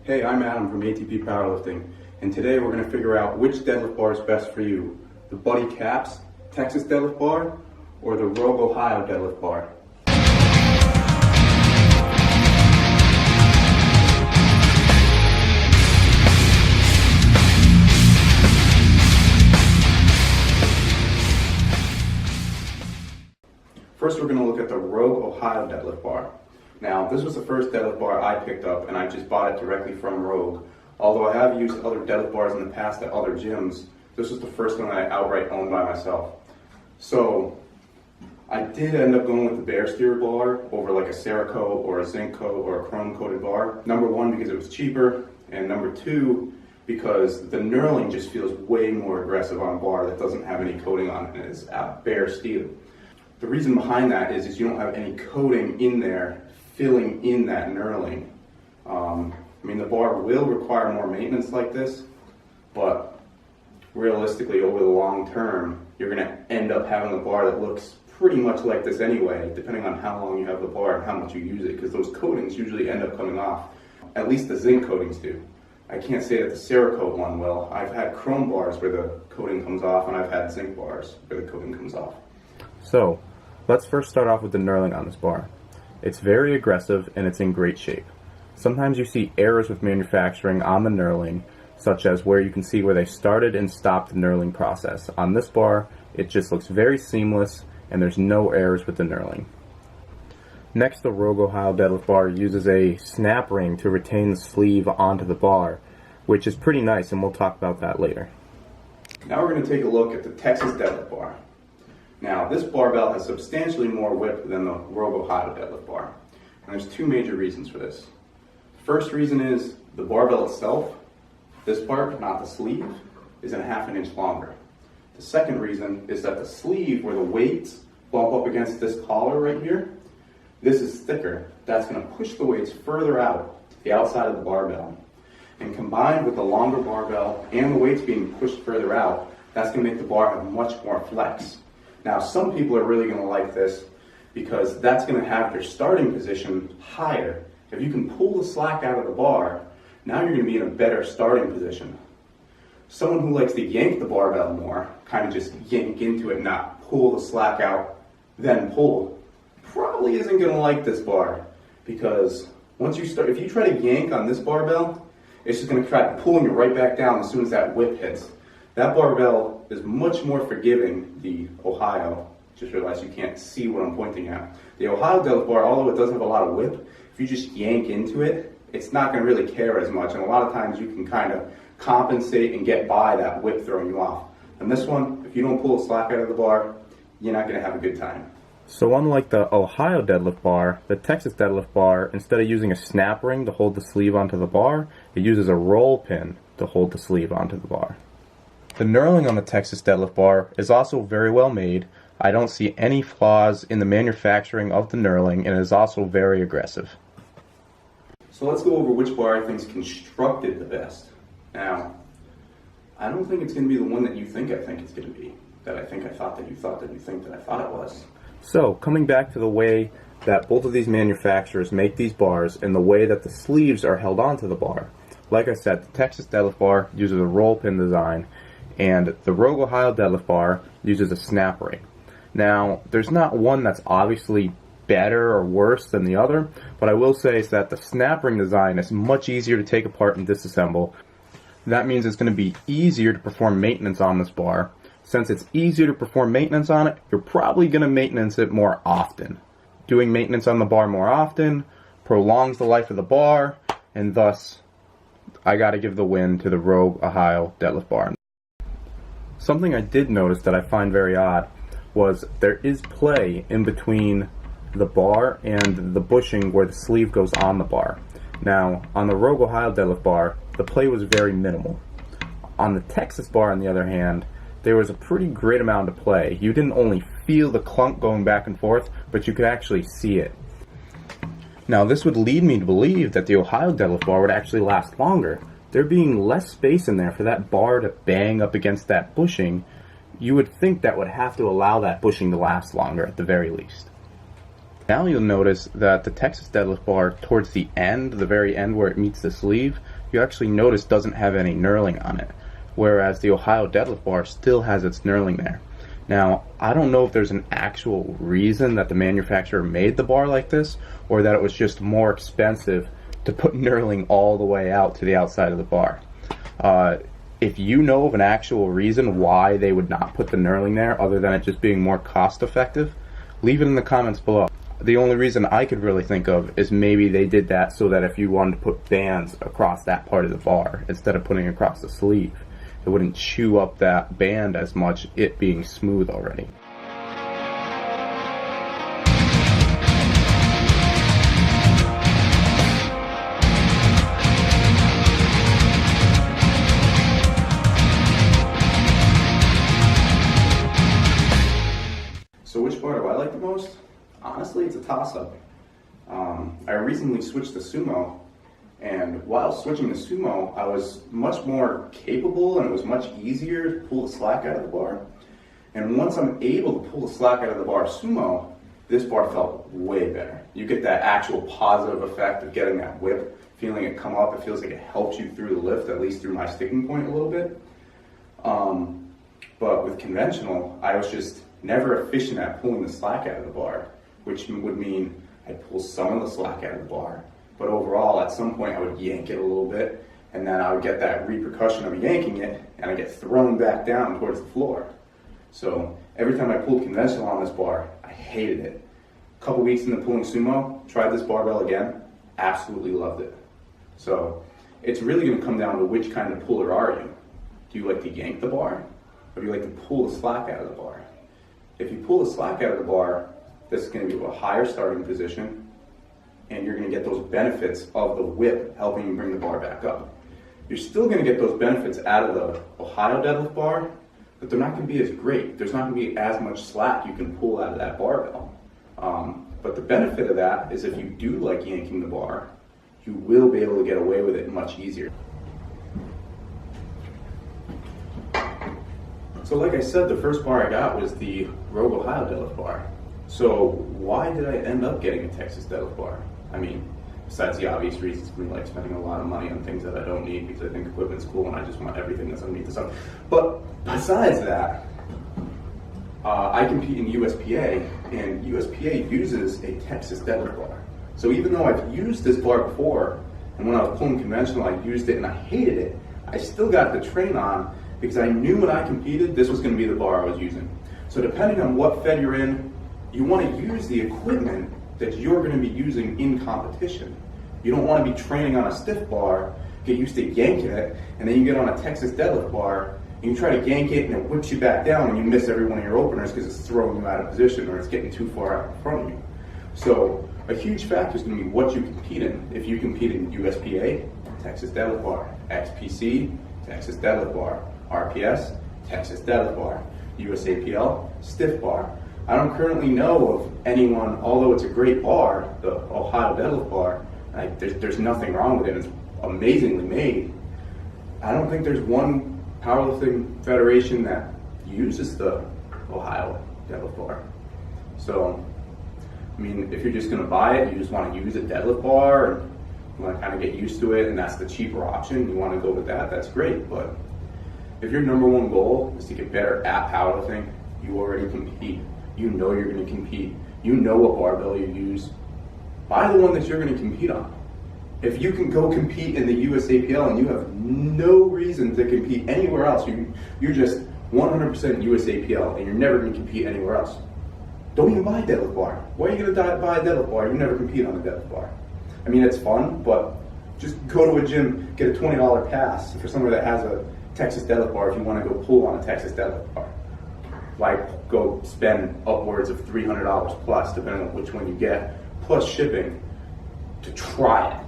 Hey, I'm Adam from ATP Powerlifting, and today we're going to figure out which deadlift bar is best for you, the Buddy Caps Texas deadlift bar or the Rogue Ohio deadlift bar. First, we're going to look at the Rogue Ohio deadlift bar. Now, this was the first deadlift bar I picked up, and I just bought it directly from Rogue. Although I have used other deadlift bars in the past at other gyms, this was the first one I outright owned by myself. So, I did end up going with the Bear Steer bar over like a Cerakote or a zinc coat or a chrome coated bar. Number one, because it was cheaper, and number two, because the knurling just feels way more aggressive on a bar that doesn't have any coating on it, and it's bare steel. The reason behind that is you don't have any coating in there filling in that knurling. I mean, the bar will require more maintenance like this, but realistically over the long term, you're gonna end up having a bar that looks pretty much like this anyway, depending on how long you have the bar and how much you use it, because those coatings usually end up coming off. At least the zinc coatings do. I can't say that the Cerakote one will. I've had chrome bars where the coating comes off, and I've had zinc bars where the coating comes off. So, let's first start off with the knurling on this bar. It's very aggressive and it's in great shape. Sometimes you see errors with manufacturing on the knurling, such as where you can see where they started and stopped the knurling process. On this bar, it just looks very seamless and there's no errors with the knurling. Next, the Rogue Ohio deadlift bar uses a snap ring to retain the sleeve onto the bar, which is pretty nice, and we'll talk about that later. Now we're going to take a look at the Texas deadlift bar. Now, this barbell has substantially more width than the Rogue Ohio deadlift bar, and there's two major reasons for this. First reason is the barbell itself, this part, not the sleeve, is a half an inch longer. The second reason is that the sleeve, where the weights bump up against this collar right here, this is thicker. That's going to push the weights further out to the outside of the barbell. And combined with the longer barbell and the weights being pushed further out, that's going to make the bar have much more flex. Now, some people are really going to like this because that's going to have your starting position higher. If you can pull the slack out of the bar, now you're going to be in a better starting position. Someone who likes to yank the barbell more, kind of just yank into it, not pull the slack out, then pull, probably isn't going to like this bar, because once you start, if you try to yank on this barbell, it's just going to try pulling you right back down as soon as that whip hits. That barbell is much more forgiving, the Ohio. Just realized you can't see what I'm pointing at. The Ohio deadlift bar, although it doesn't have a lot of whip, if you just yank into it, it's not going to really care as much, and a lot of times you can kind of compensate and get by that whip throwing you off. And this one, if you don't pull the slack out of the bar, you're not going to have a good time. So unlike the Ohio deadlift bar, the Texas deadlift bar, instead of using a snap ring to hold the sleeve onto the bar, it uses a roll pin to hold the sleeve onto the bar. The knurling on the Texas deadlift bar is also very well made. I don't see any flaws in the manufacturing of the knurling, and it is also very aggressive. So let's go over which bar I think is constructed the best. Now, I don't think it's going to be the one that you think I think it's going to be, that I think I thought that you thought that you think that I thought it was. So, coming back to the way that both of these manufacturers make these bars and the way that the sleeves are held onto the bar. Like I said, the Texas deadlift bar uses a roll pin design, and the Rogue Ohio deadlift bar uses a snap ring. Now, there's not one that's obviously better or worse than the other, but I will say is that the snap ring design is much easier to take apart and disassemble. That means it's going to be easier to perform maintenance on this bar. Since it's easier to perform maintenance on it, you're probably going to maintenance it more often. Doing maintenance on the bar more often prolongs the life of the bar, and thus, I got to give the win to the Rogue Ohio deadlift bar. Something I did notice that I find very odd was there is play in between the bar and the bushing where the sleeve goes on the bar. Now, on the Rogue Ohio deadlift bar, the play was very minimal. On the Texas bar, on the other hand, there was a pretty great amount of play. You didn't only feel the clunk going back and forth, but you could actually see it. Now, this would lead me to believe that the Ohio deadlift bar would actually last longer. There being less space in there for that bar to bang up against that bushing, you would think that would have to allow that bushing to last longer at the very least. Now you'll notice that the Texas deadlift bar towards the end, the very end where it meets the sleeve, you actually notice doesn't have any knurling on it, whereas the Ohio deadlift bar still has its knurling there. Now, I don't know if there's an actual reason that the manufacturer made the bar like this, or that it was just more expensive to put knurling all the way out to the outside of the bar. If you know of an actual reason why they would not put the knurling there, other than it just being more cost effective, leave it in the comments below. The only reason I could really think of is maybe they did that so that if you wanted to put bands across that part of the bar instead of putting it across the sleeve, it wouldn't chew up that band as much, it being smooth already. So which bar do I like the most? Honestly, it's a toss-up. I recently switched to sumo, and while switching to sumo, I was much more capable and it was much easier to pull the slack out of the bar. And once I'm able to pull the slack out of the bar sumo, this bar felt way better. You get that actual positive effect of getting that whip, feeling it come up. It feels like it helps you through the lift, at least through my sticking point a little bit. But with conventional, I was just never efficient at pulling the slack out of the bar, which would mean I'd pull some of the slack out of the bar. But overall, at some point, I would yank it a little bit, and then I would get that repercussion of yanking it, and I get thrown back down towards the floor. So every time I pulled conventional on this bar, I hated it. A couple weeks into pulling sumo, tried this barbell again, absolutely loved it. So it's really going to come down to which kind of puller are you. Do you like to yank the bar, or do you like to pull the slack out of the bar? If you pull the slack out of the bar, this is going to be a higher starting position, and you're going to get those benefits of the whip helping you bring the bar back up. You're still going to get those benefits out of the Ohio deadlift bar, but they're not going to be as great. There's not going to be as much slack you can pull out of that barbell. But the benefit of that is if you do like yanking the bar, you will be able to get away with it much easier. So like I said, the first bar I got was the Rogue Ohio deadlift bar. So why did I end up getting a Texas deadlift bar? I mean, besides the obvious reasons, me like spending a lot of money on things that I don't need because I think equipment's cool and I just want everything that's underneath the sun. But besides that, I compete in USPA, and USPA uses a Texas deadlift bar. So even though I've used this bar before, and when I was pulling conventional, I used it and I hated it, I still got the train on because I knew when I competed, this was going to be the bar I was using. So depending on what fed you're in, you want to use the equipment that you're going to be using in competition. You don't want to be training on a stiff bar, get used to yanking it, and then you get on a Texas deadlift bar, and you try to yank it, and it whips you back down, and you miss every one of your openers because it's throwing you out of position or it's getting too far out in front of you. So a huge factor is going to be what you compete in. If you compete in USPA, Texas deadlift bar, XPC, Texas deadlift bar, RPS, Texas deadlift bar, USAPL, stiff bar. I don't currently know of anyone, although it's a great bar, the Ohio deadlift bar, there's nothing wrong with it, it's amazingly made. I don't think there's one powerlifting federation that uses the Ohio deadlift bar. So, I mean, if you're just gonna buy it, you just wanna use a deadlift bar, and you wanna kinda get used to it, and that's the cheaper option, you wanna go with that, that's great. But if your number one goal is to get better at powerlifting, you already compete. You know you're going to compete. You know what barbell you use. Buy the one that you're going to compete on. If you can go compete in the USAPL and you have no reason to compete anywhere else, you're just 100% USAPL and you're never going to compete anywhere else, don't even buy a deadlift bar. Why are you going to buy a deadlift bar? You never compete on a deadlift bar. I mean, it's fun, but just go to a gym, get a $20 pass for somebody that has a Texas deadlift bar if you want to go pull on a Texas deadlift bar. Why go spend upwards of $300 plus, depending on which one you get, plus shipping, to try it?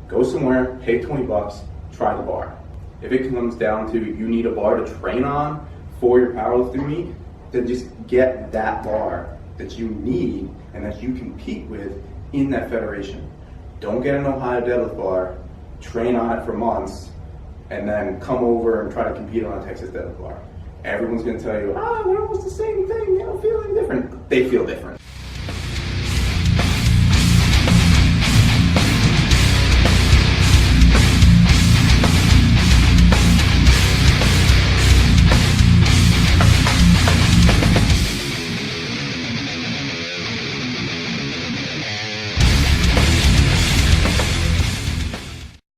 Go somewhere, pay 20 bucks, try the bar. If it comes down to you need a bar to train on for your powerlifting meet, then just get that bar that you need and that you compete with in that federation. Don't get an Ohio deadlift bar, train on it for months, and then come over and try to compete on a Texas deadlift bar. Everyone's going to tell you, we're almost the same thing, they don't feel any different. They feel different.